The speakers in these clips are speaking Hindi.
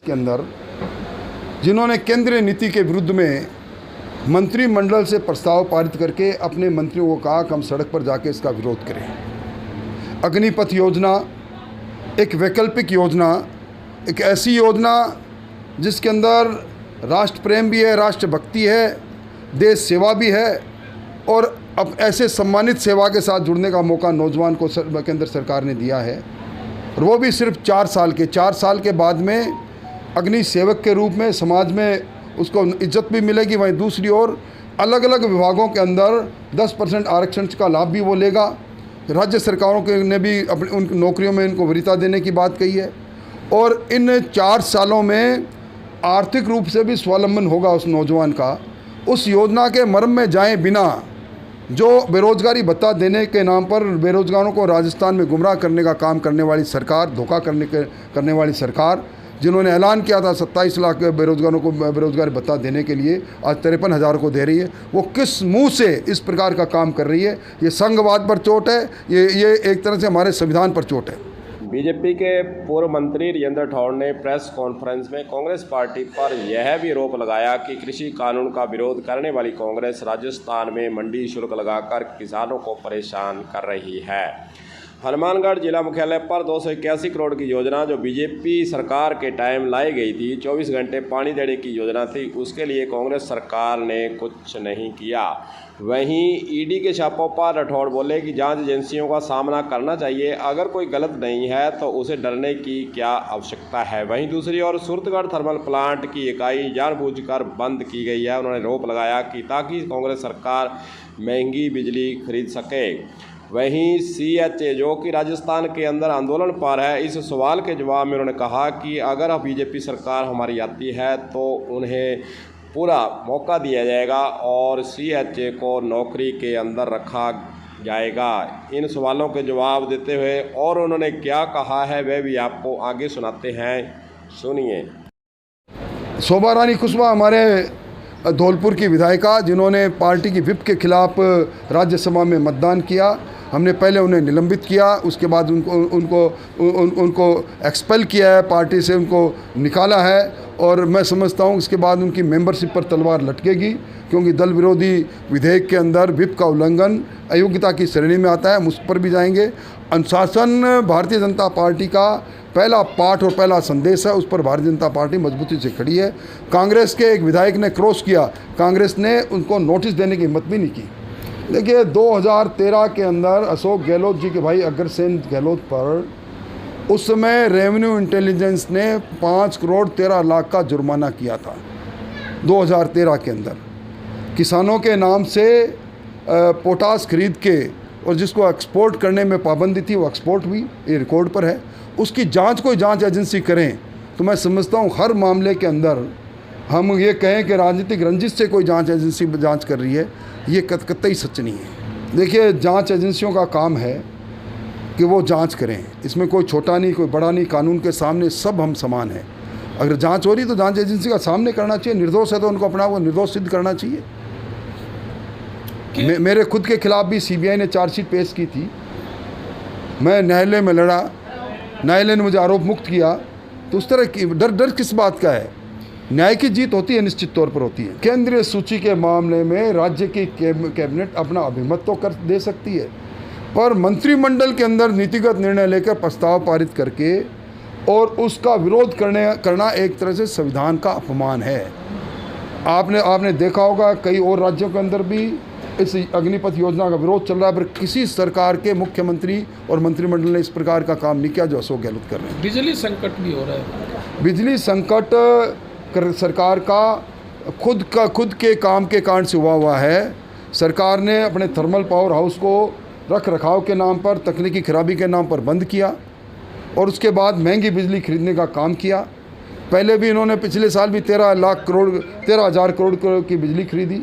के अंदर जिन्होंने केंद्रीय नीति के विरुद्ध में मंत्रिमंडल से प्रस्ताव पारित करके अपने मंत्रियों को कहा कि हम सड़क पर जाके इसका विरोध करें। अग्निपथ योजना एक वैकल्पिक योजना, एक ऐसी योजना जिसके अंदर राष्ट्र प्रेम भी है, राष्ट्रभक्ति है, देश सेवा भी है और अब ऐसे सम्मानित सेवा के साथ जुड़ने का मौका नौजवान को केंद्र सरकार ने दिया है और वो भी सिर्फ 4 साल के। 4 साल के बाद में अग्नि सेवक के रूप में समाज में उसको इज्जत भी मिलेगी। वहीं दूसरी ओर अलग अलग विभागों के अंदर 10% आरक्षण का लाभ भी वो लेगा। राज्य सरकारों के ने भी अपनी उन नौकरियों में इनको वरीयता देने की बात कही है और इन 4 सालों में आर्थिक रूप से भी स्वावलंबन होगा उस नौजवान का। उस योजना के मर्म में जाए बिना जो बेरोजगारी भत्ता देने के नाम पर बेरोजगारों को राजस्थान में गुमराह करने का काम करने वाली सरकार, धोखा करने वाली सरकार, जिन्होंने ऐलान किया था 27 लाख बेरोजगारों को बेरोजगारी भत्ता देने के लिए, आज 53,000 को दे रही है। वो किस मुंह से इस प्रकार का काम कर रही है? ये संघवाद पर चोट है, ये एक तरह से हमारे संविधान पर चोट है। बीजेपी के पूर्व मंत्री राजेंद्र ठाकुर ने प्रेस कॉन्फ्रेंस में कांग्रेस पार्टी पर यह भी आरोप लगाया कि कृषि कानून का विरोध करने वाली कांग्रेस राजस्थान में मंडी शुल्क लगाकर किसानों को परेशान कर रही है। हनुमानगढ़ जिला मुख्यालय पर 281 करोड़ की योजना जो बीजेपी सरकार के टाइम लाई गई थी, 24 घंटे पानी देने की योजना थी, उसके लिए कांग्रेस सरकार ने कुछ नहीं किया। वहीं ईडी के छापों पर राठौड़ बोले कि जांच एजेंसियों का सामना करना चाहिए, अगर कोई गलत नहीं है तो उसे डरने की क्या आवश्यकता है। वहीं दूसरी ओर सूरतगढ़ थर्मल प्लांट की इकाई जानबूझकर बंद की गई है। उन्होंने आरोप लगाया कि ताकि कांग्रेस सरकार महंगी बिजली खरीद सके। वहीं CHA जो कि राजस्थान के अंदर आंदोलन पर है, इस सवाल के जवाब में उन्होंने कहा कि अगर अब बीजेपी सरकार हमारी आती है तो उन्हें पूरा मौका दिया जाएगा और CHA को नौकरी के अंदर रखा जाएगा। इन सवालों के जवाब देते हुए और उन्होंने क्या कहा है वह भी आपको आगे सुनाते हैं, सुनिए। शोभा रानी कुशवाहा हमारे धौलपुर की विधायिका, जिन्होंने पार्टी की व्हिप के खिलाफ राज्यसभा में मतदान किया। हमने पहले उन्हें निलंबित किया, उसके बाद उनको एक्सपेल किया है, पार्टी से उनको निकाला है और मैं समझता हूँ इसके बाद उनकी मेंबरशिप पर तलवार लटकेगी, क्योंकि दल विरोधी विधेयक के अंदर व्हिप का उल्लंघन अयोग्यता की श्रेणी में आता है। हम उस पर भी जाएंगे। अनुशासन भारतीय जनता पार्टी का पहला पाठ और पहला संदेश है, उस पर भारतीय जनता पार्टी मजबूती से खड़ी है। कांग्रेस के एक विधायक ने क्रॉस किया, कांग्रेस ने उनको नोटिस देने की हिम्मत भी नहीं की। देखिए 2013 के अंदर अशोक गहलोत जी के भाई अग्रसेन गहलोत पर उस समय रेवेन्यू इंटेलिजेंस ने 5 करोड़ 13 लाख का जुर्माना किया था 2013 के अंदर। किसानों के नाम से पोटास खरीद के और जिसको एक्सपोर्ट करने में पाबंदी थी वो एक्सपोर्ट हुई, ये रिकॉर्ड पर है। उसकी जांच कोई जांच एजेंसी करें तो मैं समझता हूँ हर मामले के अंदर हम ये कहें कि राजनीतिक रंजिश से कोई जांच एजेंसी जांच कर रही है, ये कतई सच नहीं है। देखिए जांच एजेंसियों का काम है कि वो जांच करें, इसमें कोई छोटा नहीं कोई बड़ा नहीं, कानून के सामने सब हम समान हैं। अगर जांच हो रही तो जांच एजेंसी का सामने करना चाहिए, निर्दोष है तो उनको अपना वो निर्दोष सिद्ध करना चाहिए। मेरे खुद के खिलाफ भी CBI ने चार्जशीट पेश की थी, मैं न्यायालय में लड़ा, न्यायालय ने मुझे आरोप मुक्त किया। तो उस तरह की डर किस बात का है? न्याय की जीत होती है, निश्चित तौर पर होती है। केंद्रीय सूची के मामले में राज्य की कैबिनेट अपना अभिमत तो कर दे सकती है, पर मंत्रिमंडल के अंदर नीतिगत निर्णय लेकर प्रस्ताव पारित करके और उसका विरोध करना एक तरह से संविधान का अपमान है। आपने देखा होगा कई और राज्यों के अंदर भी इस अग्निपथ योजना का विरोध चल रहा है, पर किसी सरकार के मुख्यमंत्री और मंत्रिमंडल ने इस प्रकार का काम नहीं किया जो अशोक गहलोत कर रहे हैं। बिजली संकट भी हो रहा है। बिजली संकट सरकार का खुद के काम के कारण से हुआ है। सरकार ने अपने थर्मल पावर हाउस को रख रखाव के नाम पर, तकनीकी खराबी के नाम पर बंद किया और उसके बाद महंगी बिजली खरीदने का काम किया। पहले भी इन्होंने पिछले साल भी 13,000 करोड़ की बिजली खरीदी।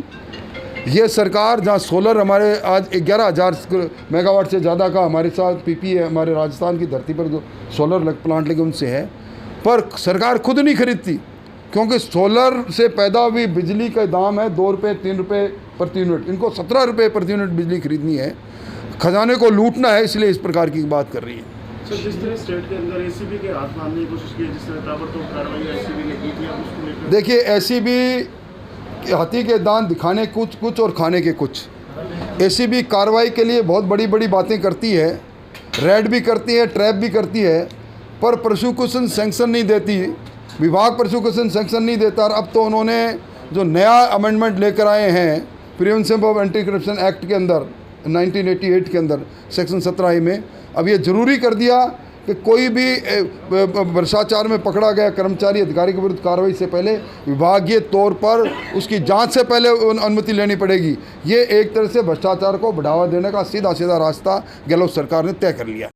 ये सरकार जहाँ सोलर हमारे आज 11,000 मेगावाट से ज़्यादा का हमारे साथ PP है, हमारे राजस्थान की धरती पर जो सोलर प्लांट लगे उनसे है, पर सरकार खुद नहीं खरीदती, क्योंकि सोलर से पैदा हुई बिजली का दाम है 2 रुपये 3 रुपये प्रति यूनिट। इनको 17 रुपये प्रति यूनिट बिजली खरीदनी है, खजाने को लूटना है, इसलिए इस प्रकार की बात कर रही है। सर जिस तरह स्टेट के अंदर एसीबी के हाथ बांधने की कोशिश की, जिस तरह ताबड़तोड़ कार्रवाई एसीबी ने की थी, आप उसको लेकर देखिए, एसीबी हाथी के दांत दिखाने कुछ और खाने के कुछ। एसीबी कार्रवाई के लिए बहुत बड़ी बड़ी बातें करती है, रेड भी करती है, ट्रैप भी करती है, पर प्रोसिक्यूशन सैंक्शन नहीं देती, विभाग प्रोसिक्यूशन सैंक्शन नहीं देता। और अब तो उन्होंने जो नया अमेंडमेंट लेकर आए हैं prevention of anti corruption act के अंदर 1988 के अंदर सेक्शन 17A में, अब ये ज़रूरी कर दिया कि कोई भी भ्रष्टाचार में पकड़ा गया कर्मचारी अधिकारी के विरुद्ध कार्रवाई से पहले विभागीय तौर पर उसकी जांच से पहले अनुमति लेनी पड़ेगी। ये एक तरह से भ्रष्टाचार को बढ़ावा देने का सीधा सीधा रास्ता गहलोत सरकार ने तय कर लिया।